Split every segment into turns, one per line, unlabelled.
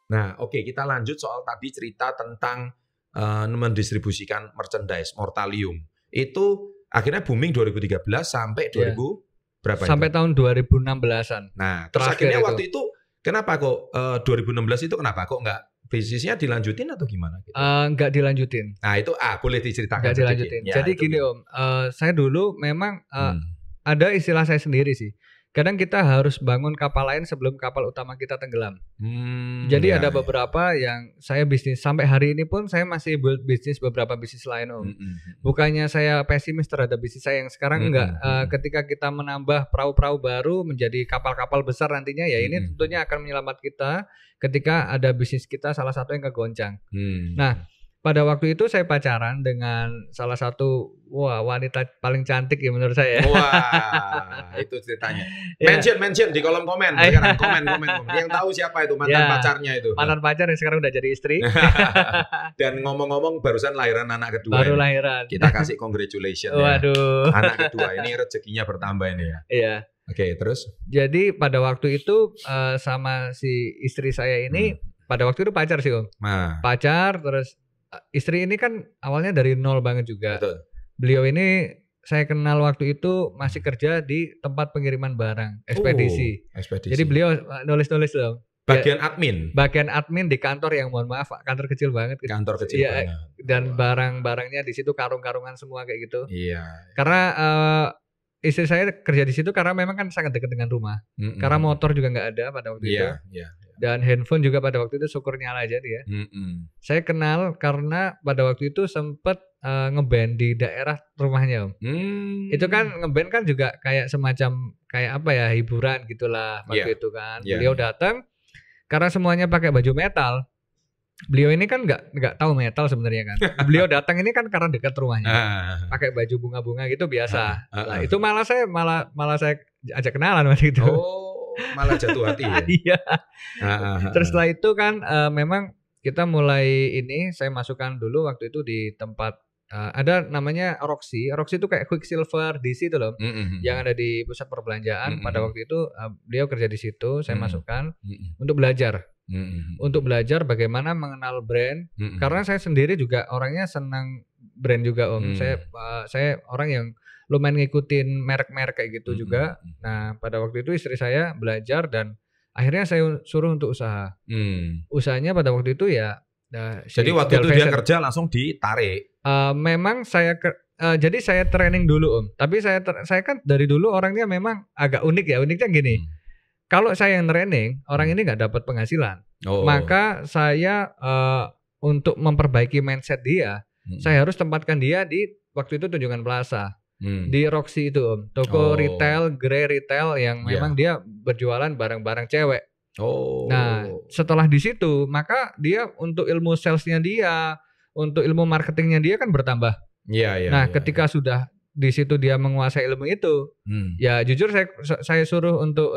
Nah, oke, kita lanjut soal tadi cerita tentang mendistribusikan merchandise Mortalium. Itu akhirnya booming 2013 sampai 2000 berapa
sampai
itu?
tahun 2016-an.
Nah, terus akhirnya waktu itu kenapa kok 2016 itu kenapa kok nggak bisnisnya dilanjutin atau gimana gitu?
Nggak dilanjutin.
Nah, itu boleh diceritakan
nggak
sedikit.
dilanjutin.
Ya,
jadi gini Om, saya dulu memang ada istilah saya sendiri sih. Kadang kita harus bangun kapal lain sebelum kapal utama kita tenggelam. Jadi ada beberapa yang saya bisnis sampai hari ini pun saya masih build bisnis beberapa bisnis lain Om. Bukannya saya pesimis terhadap bisnis saya yang sekarang enggak. Ketika kita menambah perahu-perahu baru menjadi kapal-kapal besar nantinya ya ini tentunya akan menyelamat kita ketika ada bisnis kita salah satu yang kegoncang. Nah, pada waktu itu saya pacaran dengan salah satu wanita paling cantik ya menurut saya.
Wah, itu ceritanya. Mention di kolom komen. Sekarang komen. Yang tahu siapa itu mantan pacarnya itu.
Mantan pacar yang sekarang udah jadi istri.
Dan ngomong-ngomong barusan lahiran anak kedua.
Baru lahiran.
Kita kasih congratulations
Waduh.
ya. Anak kedua ini rezekinya bertambah ini ya.
Iya.
Oke, terus?
Jadi pada waktu itu sama si istri saya ini pada waktu itu pacar sih Om. Pacar terus istri ini kan awalnya dari nol banget juga.
Betul.
Beliau ini saya kenal waktu itu masih kerja di tempat pengiriman barang, ekspedisi. Jadi beliau nulis-nulis loh.
Bagian admin.
Bagian admin di kantor yang mohon maaf kantor kecil banget.
Kantor kecil banget.
Dan barang-barangnya di situ karung-karungan semua kayak gitu.
Iya.
Karena istri saya kerja di situ karena memang kan sangat dekat dengan rumah. Karena motor juga nggak ada pada waktu itu.
Iya.
Dan handphone juga pada waktu itu syukur nyala aja dia. Saya kenal karena pada waktu itu sempat ngeband di daerah rumahnya Om. Itu kan ngeband kan juga kayak semacam kayak apa ya hiburan gitulah waktu itu kan. Beliau datang karena semuanya pakai baju metal. Beliau ini kan nggak tahu metal sebenarnya kan. Beliau datang ini kan karena dekat rumahnya. Pakai baju bunga-bunga gitu biasa. Nah, itu malah saya ajak kenalan waktu itu.
Malah jatuh hati ya.
Iya. Terus setelah itu kan memang kita mulai ini saya masukkan dulu waktu itu di tempat ada namanya Roxy. Roxy itu kayak Quicksilver DC itu loh. Yang ada di pusat perbelanjaan. Pada waktu itu beliau kerja di situ, saya masukkan untuk belajar. Untuk belajar bagaimana mengenal brand. Karena saya sendiri juga orangnya senang brand juga Om. Saya orang yang lumayan ngikutin merek-merek kayak gitu juga. Nah, pada waktu itu istri saya belajar dan akhirnya saya suruh untuk usaha. Usahanya pada waktu itu ya.
Jadi waktu itu dia kerja langsung ditarik.
Memang saya jadi saya training dulu Om. Tapi saya kan dari dulu orangnya memang agak unik ya. Uniknya gini. Kalau saya yang training, orang ini nggak dapat penghasilan. Maka saya untuk memperbaiki mindset dia, saya harus tempatkan dia di waktu itu Tunjungan Plaza. Di Roxy itu Om, toko retail, grey retail yang memang dia berjualan barang-barang cewek. Nah, setelah di situ, maka dia untuk ilmu salesnya dia, untuk ilmu marketingnya dia kan bertambah. Nah, ketika sudah di situ dia menguasai ilmu itu, ya jujur saya suruh untuk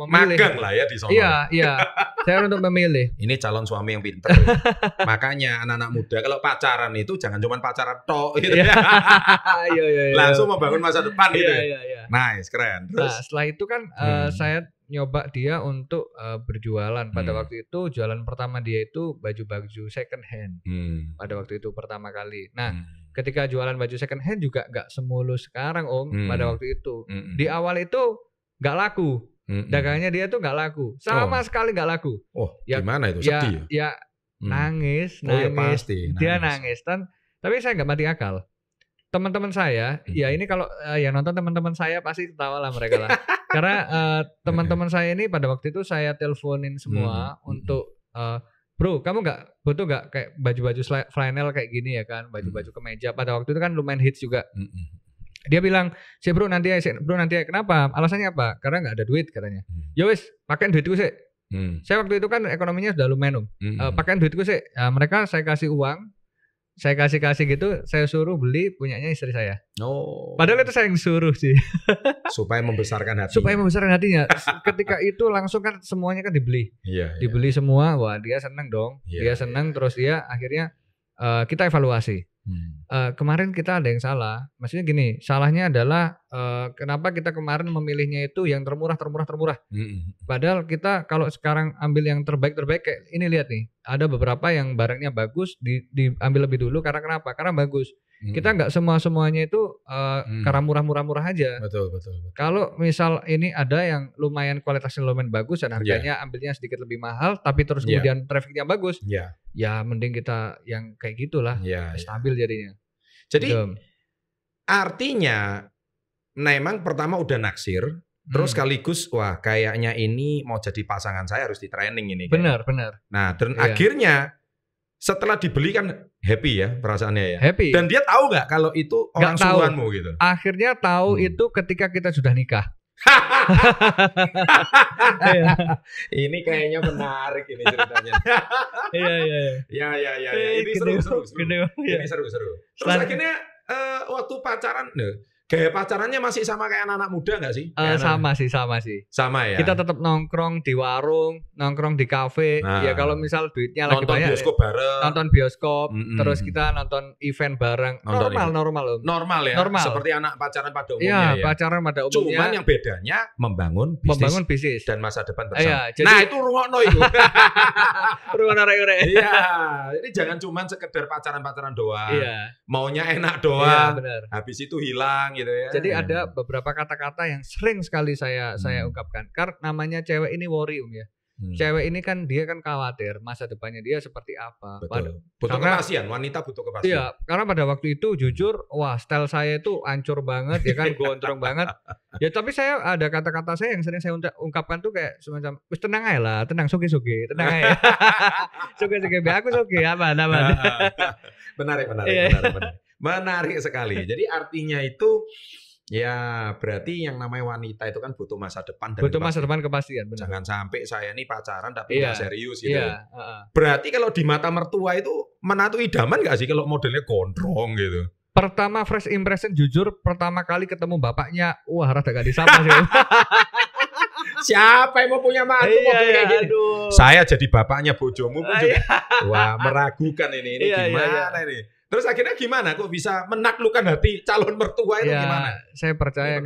memilih.
Magang lah ya di sono.
Iya. Saya untuk memilih.
Ini calon suami yang pintar. Makanya anak-anak muda kalau pacaran itu jangan cuma pacaran tok gitu.
Iya.
Langsung membangun masa depan gitu.
Iya.
Nice, keren. Terus
nah, setelah itu kan saya nyoba dia untuk berjualan. Pada waktu itu jualan pertama dia itu baju-baju second hand. Pada waktu itu pertama kali. Nah, ketika jualan baju second hand juga nggak semulus sekarang Om. Pada waktu itu di awal itu nggak laku. Dagangannya dia tuh nggak laku, sama sekali nggak laku.
Gimana itu? Sedih
ya nangis.
Ya pasti,
dia nangis. Tapi saya nggak mati akal. Teman-teman saya, ya ini kalau yang nonton teman-teman saya pasti ketawa lah mereka lah. Karena teman-teman saya ini pada waktu itu saya teleponin semua untuk bro, kamu butuh nggak kayak baju-baju flannel kayak gini ya kan, baju-baju kemeja. Pada waktu itu kan lumayan hits juga. Dia bilang, bro nanti ya, kenapa? Alasannya apa? Karena nggak ada duit katanya. Ya wis, pakai duitku sih. Saya waktu itu kan ekonominya sudah lumayan pakai duitku sih. Mereka saya kasih uang. Saya kasih gitu, saya suruh beli punyanya istri saya. Padahal itu saya yang suruh sih.
Supaya membesarkan hatinya.
Supaya membesarkan hatinya. Ketika itu langsung kan semuanya kan dibeli. Dibeli semua, wah dia seneng dong. Dia seneng terus dia akhirnya kita evaluasi. Kemarin kita ada yang salah. Maksudnya gini, salahnya adalah kenapa kita kemarin memilihnya itu yang termurah. Padahal kita kalau sekarang ambil yang terbaik kayak ini, lihat nih, ada beberapa yang barangnya bagus diambil lebih dulu karena kenapa? Karena bagus. Kita nggak semuanya itu karena murah aja.
Betul.
Kalau misal ini ada yang lumayan kualitasnya lumayan bagus dan harganya ambilnya sedikit lebih mahal, tapi terus kemudian trafficnya bagus, ya mending kita yang kayak gitulah, stabil jadinya.
Jadi artinya memang pertama udah naksir, terus sekaligus wah kayaknya ini mau jadi pasangan saya harus di training ini.
Benar.
Nah dan akhirnya setelah dibeli kan happy ya perasaannya ya.
Happy.
Dan dia tahu nggak kalau itu orang suruhanmu gitu?
Akhirnya tahu itu ketika kita sudah nikah.
Ini kayaknya menarik ini ceritanya. Iya. Ini seru. Ini seru. Terus akhirnya waktu pacaran, gaya pacarannya masih sama kayak anak-anak muda nggak sih?
Sama sih.
Sama ya.
Kita tetap nongkrong di warung, nongkrong di kafe. Ya kalau misal duitnya lagi banyak, nonton bioskop, terus kita nonton event bareng. Normal ya.
Seperti anak pacaran pada umumnya ya.
Pacaran pada umumnya.
Cuman yang bedanya membangun bisnis dan masa depan bersama.
Jadi,
nah itu rungokno itu.
Rungokno rek.
Iya. Ini jangan cuman sekedar pacaran doang. Maunya enak doang. Habis itu hilang. Gitu ya.
Jadi ada beberapa kata-kata yang sering sekali saya ungkapkan. Karena namanya cewek ini worry ya. Cewek ini kan dia kan khawatir masa depannya dia seperti apa.
Betul. Butuh kepastian, wanita butuh kepastian.
Iya, karena pada waktu itu jujur, wah style saya itu hancur banget ya kan, gondrong banget. Ya tapi saya ada kata-kata saya yang sering saya ungkapkan tuh kayak semacam, wis tenang aja lah, tenang suge, tenang aja. Suge, aku suge, aman.
Menarik sekali. Jadi artinya itu ya berarti yang namanya wanita itu kan butuh masa depan dan
masa depan kepastian. Benar.
Jangan sampai saya ini pacaran tapi nggak serius gitu. Berarti kalau di mata mertua itu menantu idaman nggak sih kalau modelnya gondrong gitu?
Pertama first impression jujur pertama kali ketemu bapaknya, wah rada gak disapa sih.
Siapa yang mau punya mantu model kayak gini? Saya jadi bapaknya bojomu pun juga. Wah meragukan ini gimana ini? Terus akhirnya gimana? Kok bisa menaklukkan hati calon mertua itu gimana?
Saya percaya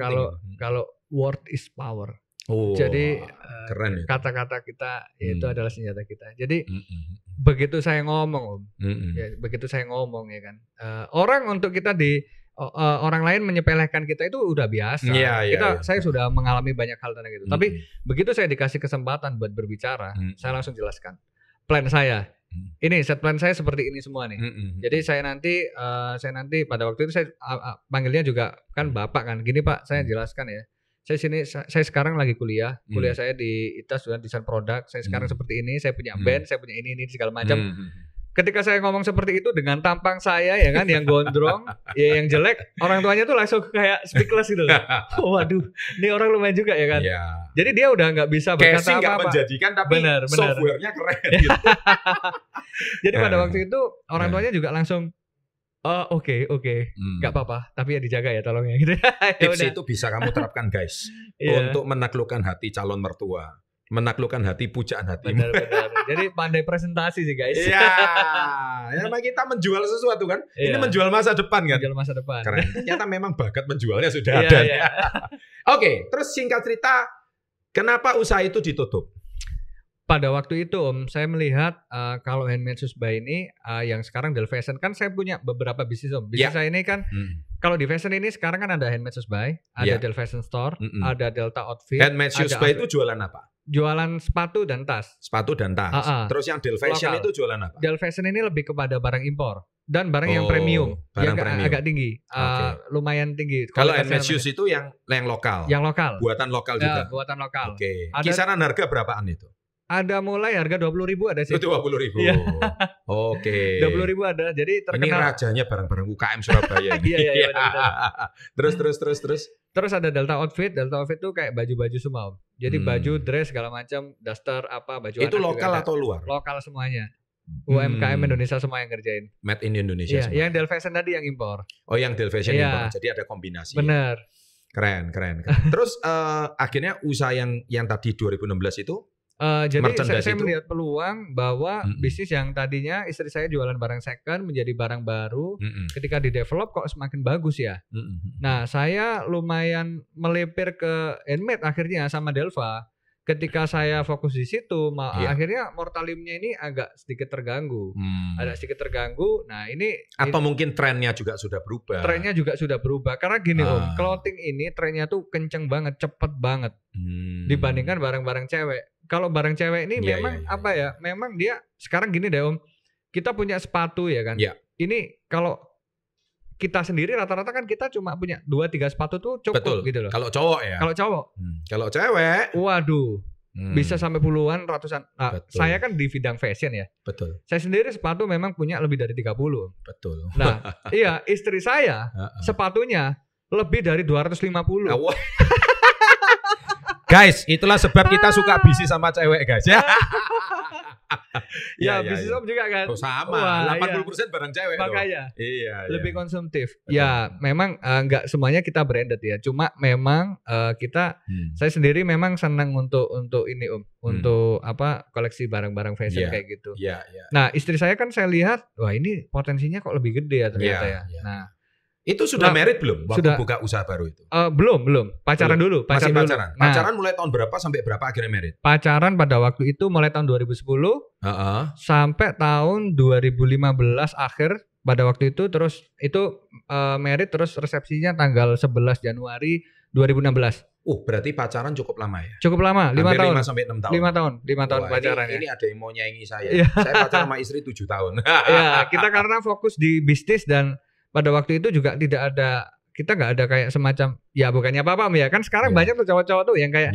kalau word is power. Jadi
keren
kata-kata kita itu adalah senjata kita. Jadi begitu saya ngomong, ya kan. Orang untuk kita orang lain menyepelekan kita itu udah biasa. Saya sudah mengalami banyak hal tentang itu. Tapi begitu saya dikasih kesempatan buat berbicara, saya langsung jelaskan plan saya. Ini set plan saya seperti ini semua nih. Jadi saya nanti pada waktu itu saya panggilnya juga kan bapak kan. Gini Pak, saya jelaskan ya. Saya sekarang lagi kuliah saya di ITAS desain produk. Saya sekarang seperti ini, saya punya band, saya punya ini segala macam. Ketika saya ngomong seperti itu dengan tampang saya ya kan yang gondrong, ya yang jelek, orang tuanya tuh langsung kayak speechless gitu. Waduh, ini orang lumayan juga ya kan. Jadi dia udah nggak bisa berkata apa-apa.
Nggak menjadikan tapi softwarenya keren gitu.
Jadi pada waktu itu orang tuanya juga langsung oke, nggak apa-apa, tapi ya dijaga ya tolong ya gitu.
Tips itu bisa kamu terapkan guys untuk menaklukkan hati calon mertua. Menaklukkan hati pujaan hatimu.
Benar. Jadi pandai presentasi sih guys.
Ya memang kita menjual sesuatu kan. Ini menjual masa depan kan.
Menjual masa depan.
Keren. Ternyata memang bakat menjualnya sudah ada. Oke, terus singkat cerita, kenapa usaha itu ditutup?
Pada waktu itu saya melihat kalau Handmade Shoes by ini yang sekarang Del Fashion kan saya punya beberapa bisnis Bisnis saya ini kan kalau di fashion ini sekarang kan ada Handmade Shoes by, ada Del Fashion Store, ada Delta Outfit.
Handmade Shoes by itu jualan apa?
Jualan sepatu dan tas.
Terus yang Del Fashion itu jualan apa?
Del Fashion ini lebih kepada barang impor dan barang yang premium, yang agak tinggi, lumayan tinggi.
Kalau Handmade Shoes itu yang lokal.
Yang lokal.
Buatan lokal juga.
Buatan lokal.
Oke. Kisaran harga berapaan itu?
Ada mulai harga 20.000 ada sih.
20.000. Oke.
20.000 ada. Jadi terkenal.
Ini rajanya barang-barang UKM Surabaya.
Iya.
Terus.
Terus ada Delta Outfit. Delta Outfit itu kayak baju-baju semua. Jadi baju, dress segala macam, daster baju
itu lokal atau luar?
Lokal semuanya. UMKM Indonesia semua yang ngerjain.
Made in Indonesia.
Iya, yang Del Fashion tadi yang impor.
Oh, yang Del Fashion impor. Jadi ada kombinasi.
Bener.
Keren. Terus akhirnya usaha yang tadi 2016 itu
Jadi saya melihat peluang bahwa bisnis yang tadinya istri saya jualan barang second menjadi barang baru, ketika di develop kok semakin bagus ya. Nah, saya lumayan melipir ke handmade akhirnya sama Delva. Ketika saya fokus di situ, akhirnya Mortalimnya ini agak sedikit terganggu. Ada sedikit terganggu. Nah, ini
atau mungkin trennya juga sudah berubah.
Trennya juga sudah berubah karena gini Om, clothing ini trennya tuh kenceng banget, cepet banget dibandingkan barang-barang cewek. Kalau barang cewek ini memang memang dia sekarang gini deh Om. Kita punya sepatu ya kan. Ini kalau kita sendiri rata-rata kan kita cuma punya 2-3 sepatu tuh cukup. Betul. Gitu loh.
Kalau cowok ya.
Kalau cowok.
Kalau cewek,
waduh, bisa sampai puluhan, ratusan. Nah, saya kan di bidang fashion ya.
Betul.
Saya sendiri sepatu memang punya lebih dari 30.
Betul.
Nah, iya, istri saya sepatunya lebih dari 250.
Guys, itulah sebab kita suka bisnis sama cewek, guys.
Bisnis Om juga kan.
Sama. 80% barang cewek.
Makanya. Lebih konsumtif. Betul. Ya, memang enggak semuanya kita branded ya. Cuma memang kita saya sendiri memang senang untuk ini Om, untuk koleksi barang-barang fashion kayak gitu. Nah, istri saya kan saya lihat, wah ini potensinya kok lebih gede ya ternyata ya. Nah,
itu sudah married belum waktu buka usaha baru itu?
Belum. Pacaran dulu.
Masih pacaran. Nah, pacaran mulai tahun berapa sampai berapa akhirnya married?
Pacaran pada waktu itu mulai tahun 2010 sampai tahun 2015 akhir pada waktu itu. Terus itu married, terus resepsinya tanggal 11 Januari 2016.
Berarti pacaran cukup lama ya?
Cukup lama, 5 tahun.
5 sampai 6 tahun.
5 tahun pacaran
ini ada yang mau nyaingi saya. Saya pacaran sama istri 7 tahun.
Ya, kita karena fokus di bisnis dan pada waktu itu juga kita nggak ada kayak semacam, ya bukannya apa-apa ya kan sekarang banyak tuh cowok-cowok tuh yang kayak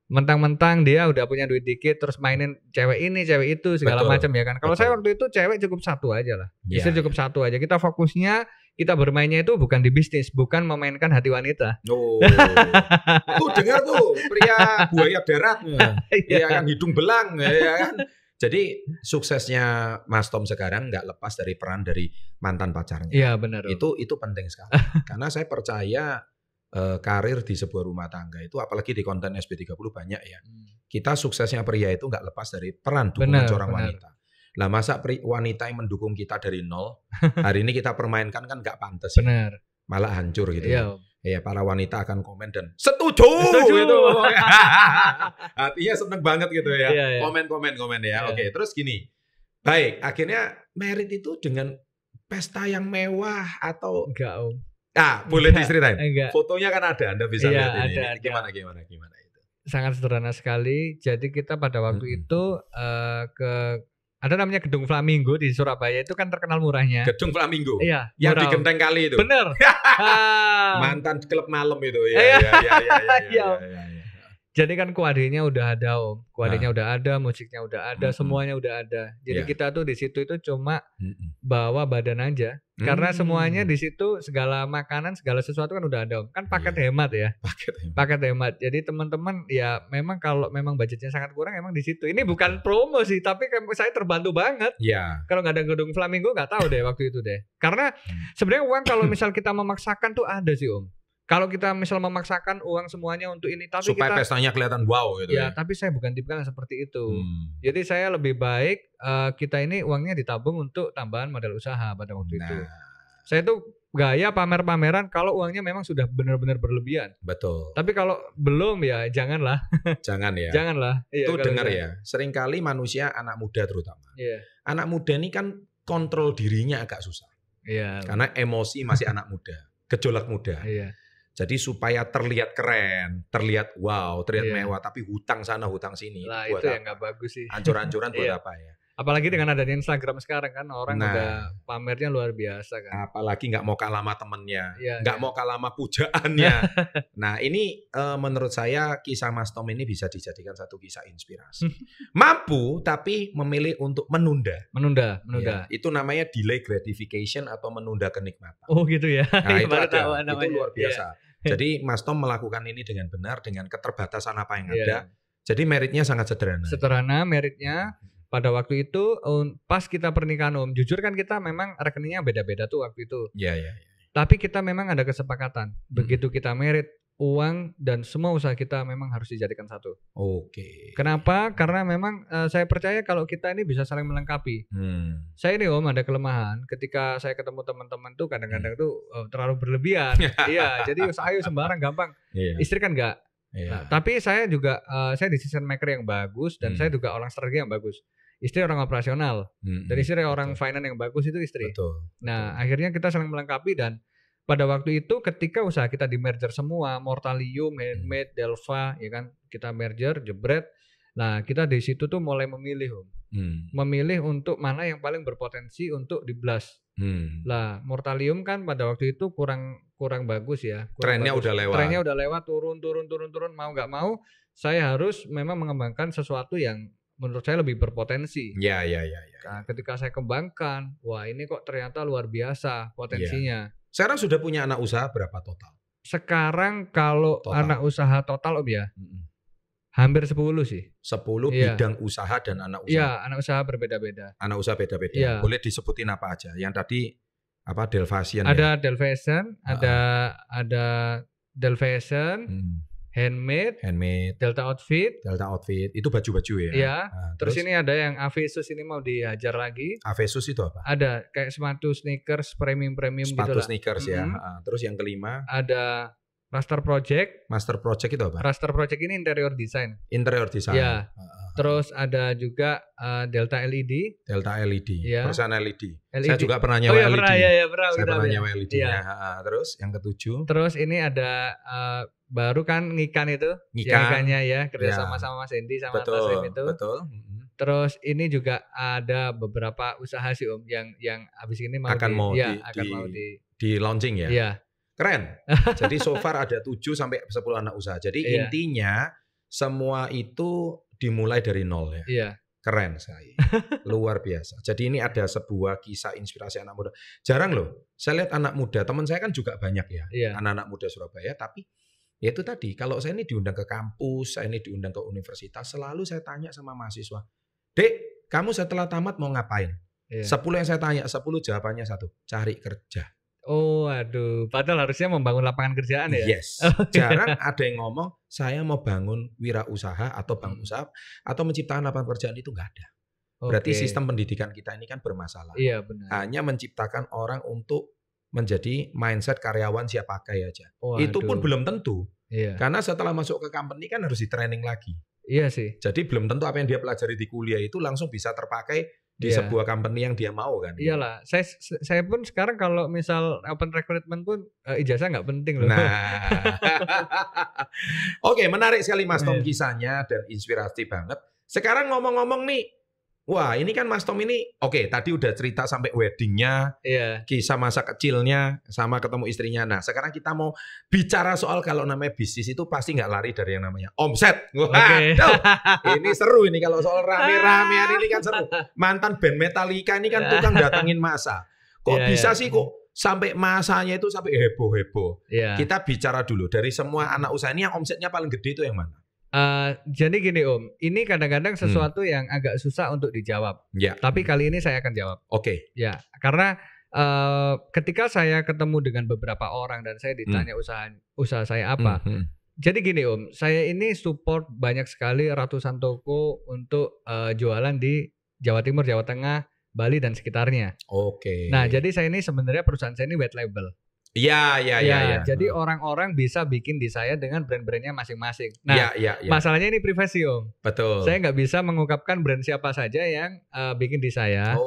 mentang-mentang dia udah punya duit dikit terus mainin cewek ini cewek itu segala macam ya kan. Kalau saya waktu itu cewek cukup satu aja lah, istri cukup satu aja. Kita fokusnya kita bermainnya itu bukan di bisnis, bukan memainkan hati wanita.
Tuh dengar tuh pria buaya darat, yang hidung belang ya kan. Jadi suksesnya Mas Tom sekarang nggak lepas dari peran dari mantan pacarnya.
Iya benar.
Itu penting sekali. Karena saya percaya karir di sebuah rumah tangga itu, apalagi di konten SB30 banyak ya. Kita suksesnya pria itu nggak lepas dari peran dukungan seorang wanita. Lah masa wanita yang mendukung kita dari nol, hari ini kita permainkan kan nggak pantas.
Benar.
Malah hancur gitu.
Iya.
Ya, para wanita akan komen dan setuju. Gitu. Hatinya seneng banget gitu ya. Komen ya. Oke, terus gini. Baik, akhirnya married itu dengan pesta yang mewah atau
enggak Om?
Boleh diceritain.
Fotonya
kan ada, Anda bisa lihat ini.
Ada.
Gimana itu?
Sangat sederhana sekali. Jadi kita pada waktu itu ada namanya Gedung Flamingo di Surabaya, itu kan terkenal murahnya.
Gedung Flamingo?
Iya.
Yang di Genteng Kali itu?
Bener.
Mantan klub malam itu.
Iya. Jadi kan kuadenya udah ada Om. Kuadenya udah ada, musiknya udah ada, semuanya udah ada. Jadi kita tuh di situ itu cuma bawa badan aja. Karena semuanya di situ, segala makanan, segala sesuatu kan udah ada Om. Kan paket hemat ya. Paket hemat. Jadi teman-teman ya memang kalau memang budgetnya sangat kurang emang di situ. Ini bukan promo sih, tapi saya terbantu banget.
Iya.
Kalau nggak ada Gedung Flamingo nggak tahu deh waktu itu deh. Karena sebenarnya uang kalau misal kita memaksakan tuh ada sih Om. Kalau kita misal memaksakan uang semuanya untuk ini, tapi
supaya pestanya kelihatan wow gitu
ya. Tapi saya bukan tipikal seperti itu. Jadi saya lebih baik kita ini uangnya ditabung untuk tambahan modal usaha pada waktu itu. Saya tuh gaya pamer-pameran kalau uangnya memang sudah benar-benar berlebihan.
Betul.
Tapi kalau belum ya janganlah.
Jangan ya.
Janganlah.
Itu dengar ya. Seringkali manusia, anak muda terutama. Anak muda ini kan kontrol dirinya agak susah. Karena emosi masih anak muda, gejolak muda. Jadi supaya terlihat keren, terlihat wow, terlihat mewah, tapi hutang sana, hutang sini.
Lah itu yang nggak bagus sih.
Ancur-ancuran buat apa ya?
Apalagi dengan adanya Instagram sekarang kan orang udah pamernya luar biasa kan.
Apalagi nggak mau kalah sama temennya, nggak mau kalah sama pujaannya. Nah ini menurut saya kisah Mas Tom ini bisa dijadikan satu kisah inspirasi. Mampu tapi memilih untuk menunda.
Ya,
itu namanya delay gratification atau menunda kenikmatan.
Oh gitu ya.
Nah itu ada, itu luar biasa. Jadi Mas Tom melakukan ini dengan benar, dengan keterbatasan apa yang ada. Jadi meritnya sangat sederhana.
Sederhana meritnya. Pada waktu itu pas kita pernikahan Om, jujur kan kita memang rekeningnya beda-beda tuh waktu itu.
Iya.
Tapi kita memang ada kesepakatan. Begitu kita merit, uang, dan semua usaha kita memang harus dijadikan satu.
Oke.
Kenapa? Karena memang saya percaya kalau kita ini bisa saling melengkapi. Saya ini Om ada kelemahan ketika saya ketemu teman-teman tuh kadang-kadang tuh terlalu berlebihan. Iya, jadi ayo sembarang gampang. Istri kan enggak. Nah, tapi saya juga saya decision maker yang bagus dan saya juga orang strategi yang bagus. Istri orang operasional dan istri orang finance yang bagus itu istri.
Betul.
Nah, akhirnya kita saling melengkapi dan pada waktu itu ketika usaha kita di merger semua, Mortalium, Handmade, Delva, ya kan, kita merger, jebret. Nah, kita di situ tuh mulai memilih, memilih untuk mana yang paling berpotensi untuk di-blast. Lah, Mortalium kan pada waktu itu kurang bagus ya.
Trennya udah lewat.
Trennya udah lewat, turun, mau nggak mau, saya harus memang mengembangkan sesuatu yang menurut saya lebih berpotensi.
Ya.
Nah, ketika saya kembangkan, wah ini kok ternyata luar biasa potensinya.
Sekarang sudah punya anak usaha berapa total?
Sekarang kalau anak usaha total Om ya, hampir 10 sih.
10 bidang usaha dan anak usaha?
Iya, anak usaha berbeda-beda.
Anak usaha beda-beda. Ya. Boleh disebutin apa aja? Yang tadi apa Delvation?
Ada Delvation, ada Delvation, Handmade, Delta Outfit.
Itu baju-baju ya?
Iya. Nah, terus ini ada yang Avesus ini mau dihajar lagi.
Avesus itu apa?
Ada kayak sepatu sneakers premium
sepatu sneakers ya. Terus yang kelima?
Ada Master Project.
Master Project itu apa?
Master Project ini interior design.
Interior design.
Ya. Terus ada juga Delta LED.
Delta LED.
Ya.
Perusahaan LED. Saya juga pernah nyewa LED.
Pernah.
Saya pernah nyewa LED-nya. Terus yang ketujuh?
Terus ini ada baru kan Ngikan itu. Ikannya ya, kerja sama Mas Hendy sama Taslim itu.
Betul.
Terus ini juga ada beberapa usaha sih Om yang habis ini mau
di launching ya.
Iya.
Keren. Jadi so far ada 7 sampai 10 anak usaha. Jadi intinya semua itu dimulai dari nol ya.
Iya.
Keren sekali. Luar biasa. Jadi ini ada sebuah kisah inspirasi anak muda. Jarang loh. Saya lihat anak muda, teman saya kan juga banyak ya. Anak-anak muda Surabaya, tapi ya itu tadi, kalau saya ini diundang ke kampus, saya ini diundang ke universitas, selalu saya tanya sama mahasiswa, "Dek, kamu setelah tamat mau ngapain?" 10 yang saya tanya, 10 jawabannya satu, cari kerja.
Oh, aduh. Padahal harusnya membangun lapangan kerjaan ya?
Yes. Jarang ada yang ngomong, saya mau bangun wirausaha atau bank usaha, atau menciptakan lapangan pekerjaan, itu nggak ada. Berarti sistem pendidikan kita ini kan bermasalah.
Iya, benar.
Hanya menciptakan orang untuk menjadi mindset karyawan siap pakai aja. Itu pun belum tentu. Karena setelah masuk ke company kan harus di training lagi.
Iya sih.
Jadi belum tentu apa yang dia pelajari di kuliah itu langsung bisa terpakai di sebuah company yang dia mau kan.
Iyalah. Saya pun sekarang kalau misal open recruitment pun ijazah nggak penting loh.
Nah. Oke, menarik sekali Mas Tom kisahnya dan inspiratif banget. Sekarang ngomong-ngomong nih, wah ini kan Mas Tom ini, oke tadi udah cerita sampai weddingnya, kisah masa kecilnya, sama ketemu istrinya. Nah sekarang kita mau bicara soal kalau namanya bisnis itu pasti nggak lari dari yang namanya omset. Ini seru ini kalau soal rame-ramean ini kan seru. Mantan band Metallica ini kan tukang datengin masa. Kok bisa sih kok sampai masanya itu sampai heboh-heboh. Kita bicara dulu dari semua anak usaha ini yang omsetnya paling gede itu yang mana?
Jadi gini Om, ini kadang-kadang sesuatu yang agak susah untuk dijawab. Tapi kali ini saya akan jawab.
Oke.
Ya, karena ketika saya ketemu dengan beberapa orang dan saya ditanya usaha saya apa. Jadi gini Om, saya ini support banyak sekali ratusan toko untuk jualan di Jawa Timur, Jawa Tengah, Bali dan sekitarnya.
Oke.
Nah, jadi saya ini sebenarnya perusahaan saya ini white label.
Iya.
Jadi orang-orang bisa bikin di saya dengan brand-brandnya masing-masing. Nah, masalahnya ini privasi Om.
Betul.
Saya nggak bisa mengungkapkan brand siapa saja yang bikin di saya.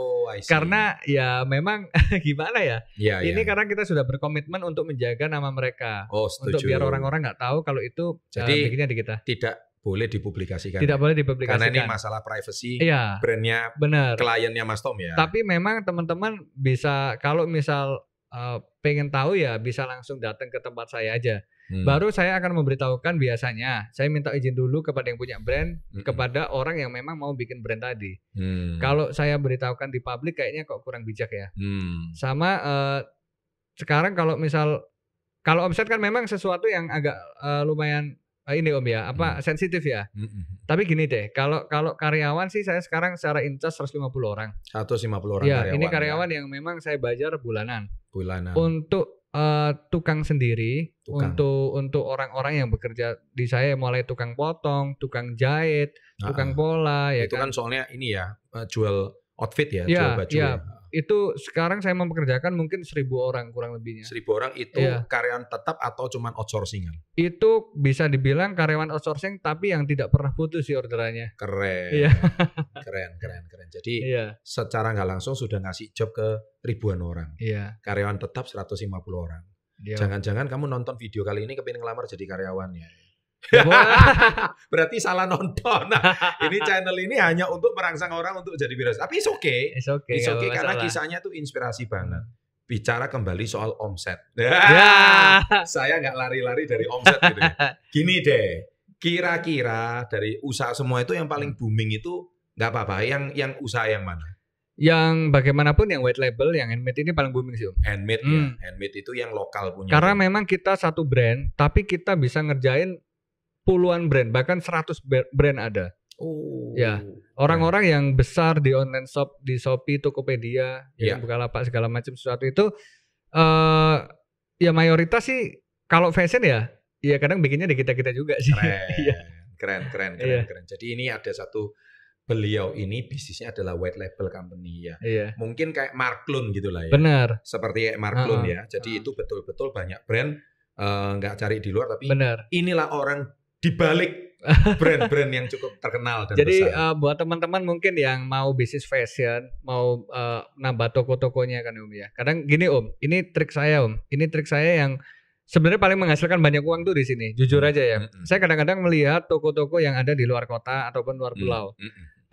Karena ya memang gimana ya? Ini karena kita sudah berkomitmen untuk menjaga nama mereka. Untuk biar orang-orang nggak tahu kalau itu bikinnya di kita.
Tidak boleh dipublikasikan.
Tidak boleh dipublikasikan.
Karena ini masalah privacy. Brandnya, kliennya Mas Tom ya.
Tapi memang teman-teman bisa kalau misal pengen tahu ya bisa langsung datang ke tempat saya aja. Baru saya akan memberitahukan biasanya. Saya minta izin dulu kepada yang punya brand, kepada orang yang memang mau bikin brand tadi. Kalau saya beritahukan di publik kayaknya kok kurang bijak ya. Sama sekarang kalau omset kan memang sesuatu yang agak lumayan ini Om ya, sensitif ya. Tapi gini deh, kalau karyawan sih saya sekarang secara incas 150 orang.
150 orang
ya,
karyawan.
Ini karyawan yang memang saya bayar bulanan. Untuk tukang sendiri untuk orang-orang yang bekerja di saya, mulai tukang potong, tukang jahit, tukang pola ya
itu kan soalnya ini ya jual outfit ya, jual baju ya.
Itu sekarang saya mempekerjakan mungkin 1.000 orang kurang lebihnya.
1.000 orang itu karyawan tetap atau cuman outsourcingan?
Itu bisa dibilang karyawan outsourcing tapi yang tidak pernah putus sih orderannya.
Keren. keren. Jadi secara nggak langsung sudah ngasih job ke ribuan orang. Karyawan tetap 150 orang. Jangan-jangan kamu nonton video kali ini kepingin ngelamar jadi karyawan ya. Berarti salah nonton. Ini channel ini hanya untuk merangsang orang untuk jadi wirausaha. Tapi it's okay karena kisahnya tuh inspirasi banget. Bicara kembali soal omset. Saya nggak lari-lari dari omset gitu ya. Gini deh, kira-kira dari usaha semua itu yang paling booming itu nggak apa-apa. Yang usaha yang mana?
Yang bagaimanapun yang white label, yang handmade ini paling booming sih.
Handmade ya, handmade itu yang lokal punya.
Karena memang kita satu brand, tapi kita bisa ngerjain puluhan brand, bahkan 100 brand ada. Orang-orang yang besar di online shop, di Shopee, Tokopedia, Bukalapak segala macam sesuatu itu, ya mayoritas sih kalau fashion ya kadang bikinnya di kita juga sih.
Keren. Jadi ini ada satu, beliau ini bisnisnya adalah white label company ya. Mungkin kayak Marklun gitu lah ya.
Benar.
Seperti kayak Marklun ya. Jadi itu betul-betul banyak brand nggak cari di luar, tapi inilah orang dibalik brand-brand yang cukup terkenal dan
jadi,
besar.
Buat teman-teman mungkin yang mau bisnis fashion, mau nambah toko-tokonya kan Om ya. Kadang gini Om, ini trik saya Om. Ini trik saya yang sebenarnya paling menghasilkan banyak uang tuh di sini. Jujur aja ya. Saya kadang-kadang melihat toko-toko yang ada di luar kota ataupun luar pulau.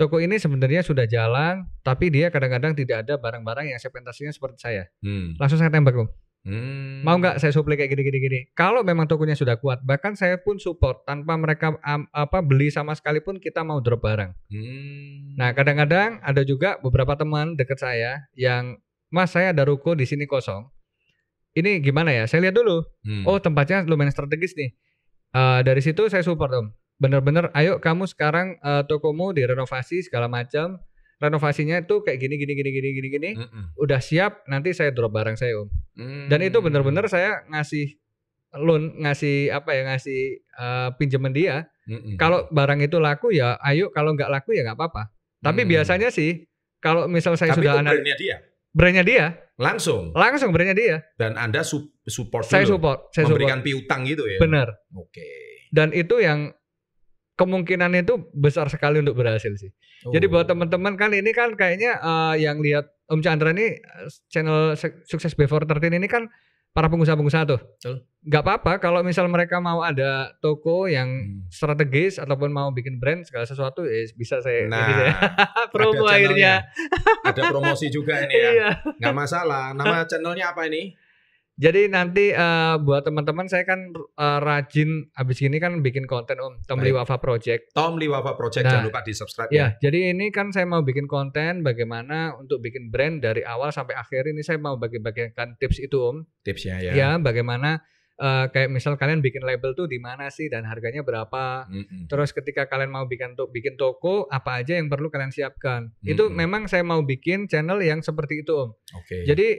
Toko ini sebenarnya sudah jalan, tapi dia kadang-kadang tidak ada barang-barang yang segmentasinya seperti saya. Langsung saya tembak Om. Mau nggak saya suplai kayak gini. Kalau memang tokonya sudah kuat, bahkan saya pun support tanpa mereka beli sama sekali pun kita mau drop barang. Nah kadang-kadang ada juga beberapa teman dekat saya yang, Mas saya ada ruko di sini kosong. Ini gimana ya? Saya lihat dulu. Oh tempatnya lumayan strategis nih. Dari situ saya support Om. Bener-bener, ayo kamu sekarang tokomu direnovasi segala macam. Renovasinya itu kayak gini. Udah siap, nanti saya drop barang saya Om. Dan itu benar-benar saya ngasih loan, ngasih pinjaman dia. Kalau barang itu laku ya ayo, kalau nggak laku ya nggak apa-apa. Tapi biasanya sih kalau misal saya sudah brandnya dia
langsung
brandnya dia. Dan
Anda support
saya
dulu,
support
memberikan piutang gitu ya.
Benar.
Oke.
Dan itu yang kemungkinannya itu besar sekali untuk berhasil sih. Jadi buat teman-teman kan ini kan kayaknya yang lihat Om Chandra ini channel Sukses Before 13 ini kan para pengusaha-pengusaha tuh. Gak apa-apa kalau misal mereka mau ada toko yang strategis ataupun mau bikin brand segala sesuatu bisa saya promo akhirnya.
Ada promosi juga ini ya. Gak masalah. Nama channelnya apa ini?
Jadi nanti buat teman-teman saya kan rajin abis ini kan bikin konten Om, Tom Liwafa Project.
Tom Liwafa Project, jangan lupa di subscribe ya.
Jadi ini kan saya mau bikin konten bagaimana untuk bikin brand dari awal sampai akhir. Ini saya mau bagi-bagikan tips itu Om.
Tipsnya ya.
Ya bagaimana kayak misal kalian bikin label tuh di mana sih dan harganya berapa. Terus ketika kalian mau bikin toko, apa aja yang perlu kalian siapkan. Itu memang saya mau bikin channel yang seperti itu Om. Jadi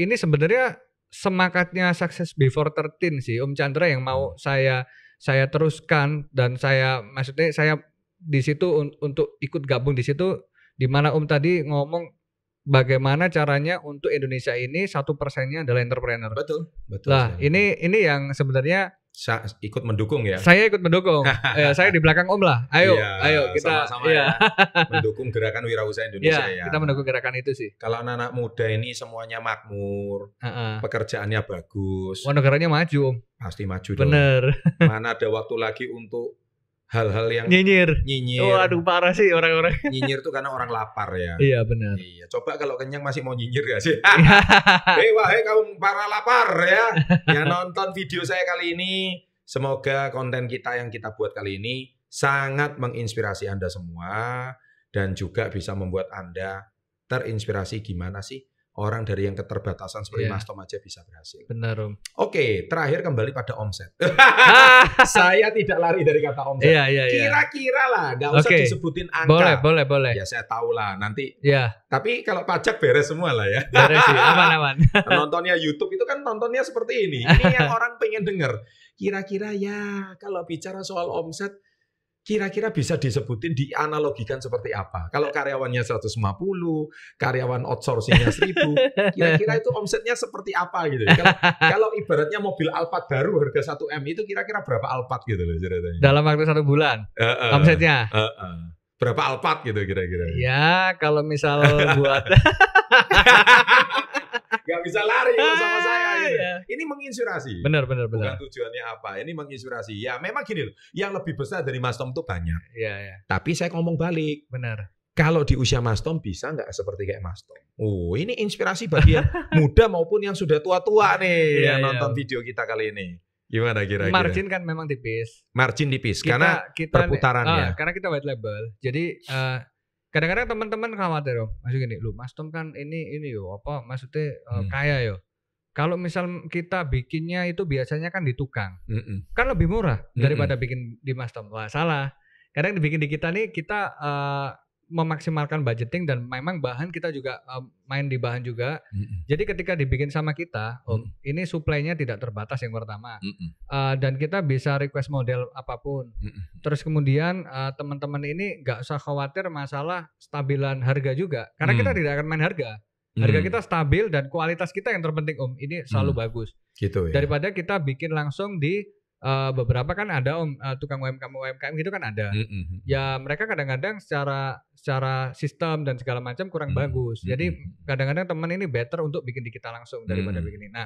ini sebenarnya semangatnya Sukses Before 13 sih Om Chandra yang mau saya teruskan, dan maksudnya saya di situ untuk ikut gabung di situ, di mana Om tadi ngomong bagaimana caranya untuk Indonesia ini 1%-nya adalah entrepreneur.
Betul.
Nah, ini yang sebenarnya
ikut mendukung ya.
Saya ikut mendukung. Saya di belakang Om lah. Ayo kita
sama-sama ya. Mendukung gerakan wirausaha Indonesia ya.
Kita mendukung gerakan itu sih.
Kalau anak-anak muda ini semuanya makmur, pekerjaannya bagus.
Negaranya maju Om.
Pasti maju dong.
Bener.
Mana ada waktu lagi untuk hal-hal yang
nyinyir.
Waduh
parah sih orang-orang.
Nyinyir tuh karena orang lapar ya.
Iya benar.
Iya, coba kalau kenyang masih mau nyinyir gak sih? Wahai kaum para lapar ya, yang nonton video saya kali ini, semoga konten kita yang kita buat kali ini sangat menginspirasi Anda semua, dan juga bisa membuat Anda terinspirasi gimana sih orang dari yang keterbatasan seperti Mas Tom aja bisa berhasil.
Benar, Om.
Oke, terakhir kembali pada omset. Saya tidak lari dari kata omset. Kira-kira lah, nggak usah disebutin angka.
Boleh.
Ya saya tahu lah nanti.
Iya.
Tapi kalau pajak beres semua lah ya.
Beres sih, aman.
Nontonnya YouTube itu kan nontonnya seperti ini. Ini yang orang pengen dengar. Kira-kira ya kalau bicara soal omset, kira-kira bisa disebutin, dianalogikan seperti apa? Kalau karyawannya 150, karyawan outsourcing-nya 1000, kira-kira itu omsetnya seperti apa gitu. Kalau ibaratnya mobil Alphard baru harga 1M itu kira-kira berapa Alphard gitu loh ceritanya.
Dalam waktu 1 bulan omsetnya.
Berapa Alphard gitu kira-kira.
Ya, kalau misal buat
Gak bisa lari kalau sama saya gitu. Ini menginspirasi.
Benar.
Bukan tujuannya apa. Ini menginspirasi. Ya memang gini loh. Yang lebih besar dari Mas Tom tuh banyak.
Iya.
Tapi saya ngomong balik.
Benar.
Kalau di usia Mas Tom bisa nggak seperti kayak Mas Tom? Oh, ini inspirasi bagi yang muda maupun yang sudah tua-tua nih yang nonton video kita kali ini. Gimana kira-kira?
Margin kan memang tipis.
Margin tipis karena perputarannya.
Karena kita white label. Jadi kadang-kadang teman-teman khawatir Om. Maksudnya gini, lu Mas Tom kan ini yo apa maksudnya kaya yo. Kalau misal kita bikinnya itu biasanya kan di tukang. Kan lebih murah daripada bikin di Mas Tom. Wah, salah. Kadang dibikin di kita nih kita memaksimalkan budgeting dan memang bahan kita juga main di bahan juga. Jadi ketika dibikin sama kita, Om, ini supply-nya tidak terbatas yang pertama. Dan kita bisa request model apapun. Terus kemudian teman-teman ini nggak usah khawatir masalah stabilan harga juga. Karena kita tidak akan main harga. Harga kita stabil dan kualitas kita yang terpenting Om. Ini selalu bagus.
Gitu ya.
Daripada kita bikin langsung di beberapa kan ada Om tukang UMKM gitu kan ada. Ya mereka kadang-kadang secara sistem dan segala macam kurang bagus. Jadi kadang-kadang teman ini better untuk bikin di kita langsung daripada bikin ini. Nah,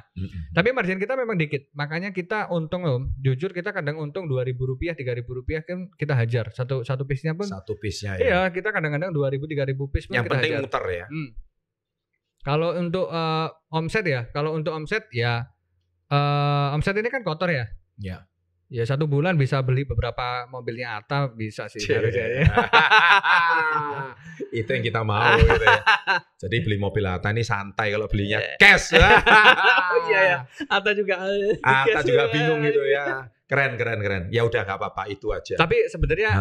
tapi margin kita memang dikit. Makanya kita untung Om, jujur kita kadang untung Rp2.000, Rp3.000 kan kita hajar. Satu piece-nya pun.
Satu piece-nya ya.
Iya, kita kadang-kadang Rp2.000, Rp3.000 piece pun
yang
kita
penting
hajar.
muter ya.
Kalau untuk omset ya, omset ini kan kotor ya. Ya 1 bulan bisa beli beberapa mobilnya Atta bisa sih harusnya.
Itu yang kita mau gitu ya. Jadi beli mobil Atta ini santai kalau belinya cash.
Iya. Atta juga
bingung gitu ya. Keren. Ya udah nggak apa-apa itu aja.
Tapi sebenarnya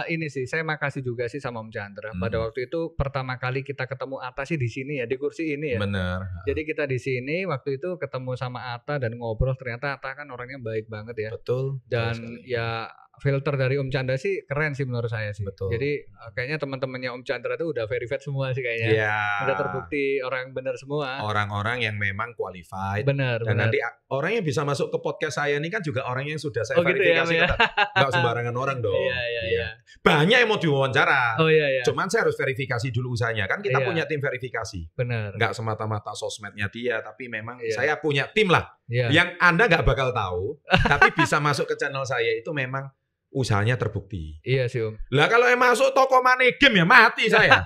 ini sih saya makasih juga sih sama Om Chandra. Pada waktu itu pertama kali kita ketemu Atta sih di sini ya, di kursi ini ya.
Benar.
Jadi kita di sini waktu itu ketemu sama Atta dan ngobrol, ternyata Atta kan orangnya baik banget ya.
Betul.
Dan ya filter dari Om Chandra sih keren sih menurut saya sih.
Betul.
Jadi kayaknya teman-temannya Om Chandra tuh udah verified semua sih kayaknya.
Iya.
Udah terbukti orang yang benar semua.
Orang-orang yang memang qualified.
Benar.
Nanti orang yang bisa masuk ke podcast saya ini kan juga orang yang sudah saya verifikasi.
Gitu ya,
nggak sembarangan orang dong.
Iya.
Banyak yang mau diwawancara.
Iya.
Cuman saya harus verifikasi dulu usahanya. Kan kita punya tim verifikasi.
Benar.
Nggak semata-mata sosmednya dia, tapi memang saya punya tim lah.
Iya.
Yang Anda nggak bakal tahu, tapi bisa masuk ke channel saya itu memang usahanya terbukti.
Iya sih Om.
Lah kalau yang masuk toko money game ya mati saya.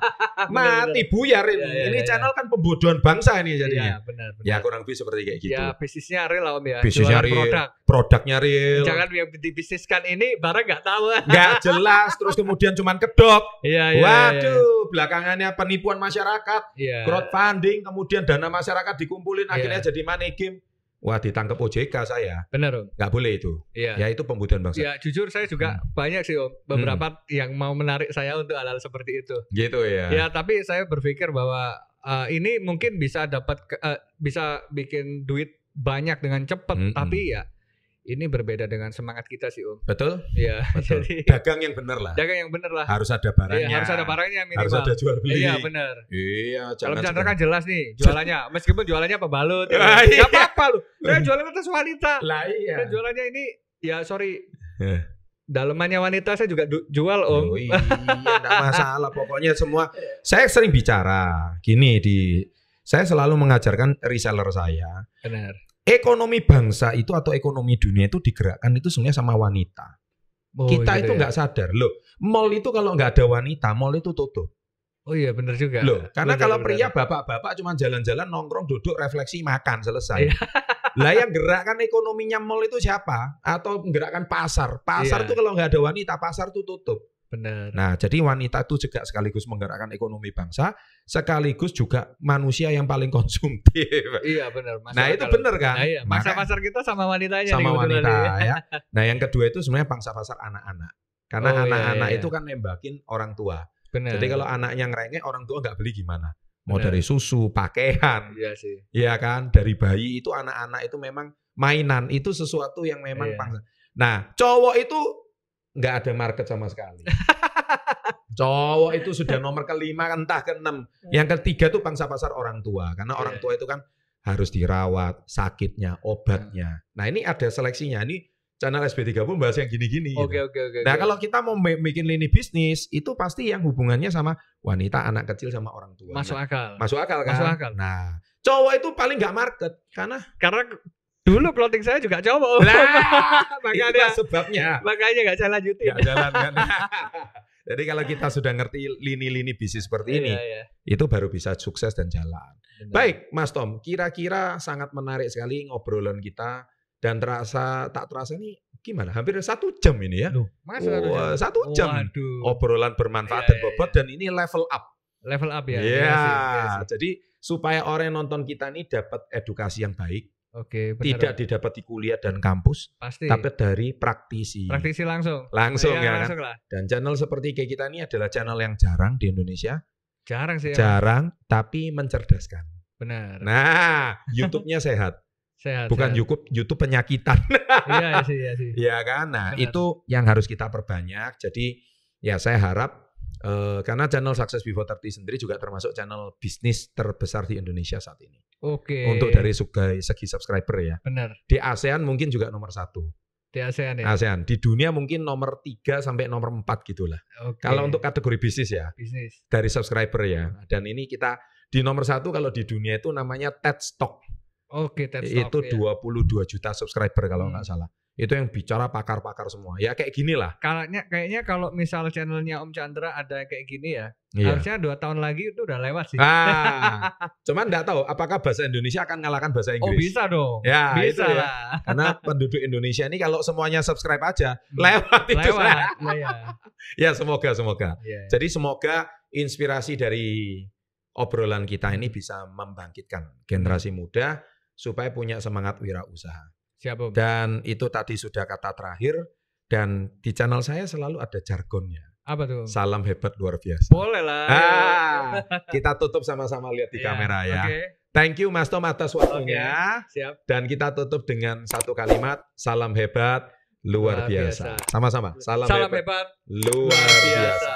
Mati buyar ini. Ini channel kan pembodohan bangsa ini jadinya.
Iya, benar.
Ya kurang lebih seperti kayak gitu.
Ya bisnisnya real Om ya.
Bisnisnya real. Produknya real.
Jangan yang dibisniskan ini barang nggak tahu.
Nggak jelas, terus kemudian cuman kedok.
Iya.
Waduh, belakangannya penipuan masyarakat.
Iya.
Crowdfunding, kemudian dana masyarakat dikumpulin akhirnya jadi money game. Wah, ditangkap OJK saya.
Benar Om.
Nggak boleh itu.
Iya.
Ya itu pembunuhan bangsa.
Ya jujur saya juga banyak sih Om. Beberapa yang mau menarik saya untuk hal-hal seperti itu.
Gitu ya.
Ya tapi saya berpikir bahwa ini mungkin bisa bisa bikin duit banyak dengan cepat. Tapi ya ini berbeda dengan semangat kita sih Om.
Betul?
Iya.
Jadi dagang yang benar lah.
Dagang yang benar lah.
Harus ada barangnya.
Iya, harus ada barangnya minimal.
Harus ada jual beli.
Iya benar.
Iya.
Kalau Chandra kan jelas nih jualannya. Meskipun jualannya pembalut. Ya. Gak apa-apa loh. Saya jualan atas wanita.
Lah iya.
Saya jualannya ini ya sorry. Dalemannya wanita saya juga jual Om.
Iya, enggak masalah. Pokoknya semua. Saya sering bicara gini saya selalu mengajarkan reseller saya.
Benar.
Ekonomi bangsa itu atau ekonomi dunia itu digerakkan itu sebenarnya sama wanita. Kita gitu itu nggak sadar loh. Mall itu kalau nggak ada wanita, mall itu tutup.
Oh iya benar juga.
Loh, karena kalau pria bapak-bapak cuma jalan-jalan nongkrong duduk refleksi makan selesai. Lah yang gerakkan ekonominya mall itu siapa? Atau menggerakkan pasar? Pasar itu kalau nggak ada wanita, pasar itu tutup.
Benar.
Nah, jadi wanita itu juga sekaligus menggerakkan ekonomi bangsa, sekaligus juga manusia yang paling konsumtif.
Iya benar.
Nah itu benar kan?
Nah, iya. Mangsa pasar kita sama wanitanya.
Sama wanita ya. Nah yang kedua itu sebenarnya pangsa pasar anak-anak. Karena anak-anak itu kan nembakin orang tua.
Benar.
Jadi kalau anaknya ngerengek, orang tua nggak beli gimana? Mau dari susu, pakaian.
Iya sih.
Iya kan? Dari bayi itu anak-anak itu memang mainan. Itu sesuatu yang memang pangsa. Nah cowok itu nggak ada market sama sekali. Cowok itu sudah nomor kelima, entah keenam. Yang ketiga tuh pangsa pasar orang tua. Karena orang tua itu kan harus dirawat, sakitnya, obatnya. Nah ini ada seleksinya. Ini channel SB30 bahas yang gini-gini.
Oke.
Nah kalau kita mau bikin lini bisnis, itu pasti yang hubungannya sama wanita, anak kecil, sama orang tua.
Masuk akal.
Masuk akal kan?
Masuk akal.
Nah cowok itu paling nggak market. Karena
dulu clothing saya juga cowok.
Makanya sebabnya.
Makanya nggak saya lanjutin.
Nggak jalan kan. Jadi kalau kita sudah ngerti lini-lini bisnis seperti ini, itu baru bisa sukses dan jalan. Benar. Baik, Mas Tom, kira-kira sangat menarik sekali ngobrolan kita dan tak terasa ini gimana? Hampir 1 jam ini ya. Wah, 1 jam. Waduh. Obrolan bermanfaat dan bobot dan ini level up.
Level up ya.
Iya. Jadi supaya orang yang nonton kita ini dapat edukasi yang baik.
Oke, benar.
Tidak didapat di kuliah dan kampus,
pasti.
Tapi dari praktisi.
Praktisi langsung.
Langsung ya.
Langsung lah.
Dan channel seperti kayak kita ini adalah channel yang jarang di Indonesia.
Jarang sih.
Jarang, tapi mencerdaskan.
Benar.
Nah, YouTube-nya sehat.
Sehat.
Bukan sehat. YouTube penyakitan.
Iya sih.
Iya kan. Nah, itu yang harus kita perbanyak. Jadi ya saya harap karena channel Success Before 30 sendiri juga termasuk channel bisnis terbesar di Indonesia saat ini.
Oke.
Untuk dari segi subscriber ya.
Benar.
Di ASEAN mungkin juga nomor 1.
Di ASEAN ya.
ASEAN. Di dunia mungkin nomor 3 sampai nomor 4 gitulah. Kalau untuk kategori bisnis ya.
Bisnis.
Dari subscriber ya. Dan ini kita di nomor 1 kalau di dunia itu namanya TED Talk.
Oke, TED Talk.
Itu 22 juta subscriber kalau nggak salah. Itu yang bicara pakar-pakar semua. Ya kayak gini lah.
Kayaknya kalau misal channelnya Om Chandra ada kayak gini ya, harusnya 2 tahun lagi itu udah lewat sih.
Cuman nggak tahu apakah bahasa Indonesia akan ngalahkan bahasa Inggris.
Oh bisa dong.
Ya
bisa
itu
lah.
Ya. Karena penduduk Indonesia ini kalau semuanya subscribe aja, lewat itu. Ya semoga. Yeah. Jadi semoga inspirasi dari obrolan kita ini bisa membangkitkan generasi muda supaya punya semangat wirausaha.
Siap,
dan itu tadi sudah kata terakhir dan di channel saya selalu ada jargonnya.
Apa tuh?
Salam hebat luar biasa.
Boleh lah.
Kita tutup sama-sama lihat di kamera ya.
Okay.
Thank you Mas Tom atas waktunya.
Siap.
Dan kita tutup dengan 1 kalimat, salam hebat luar biasa. Sama-sama. Salam hebat luar biasa.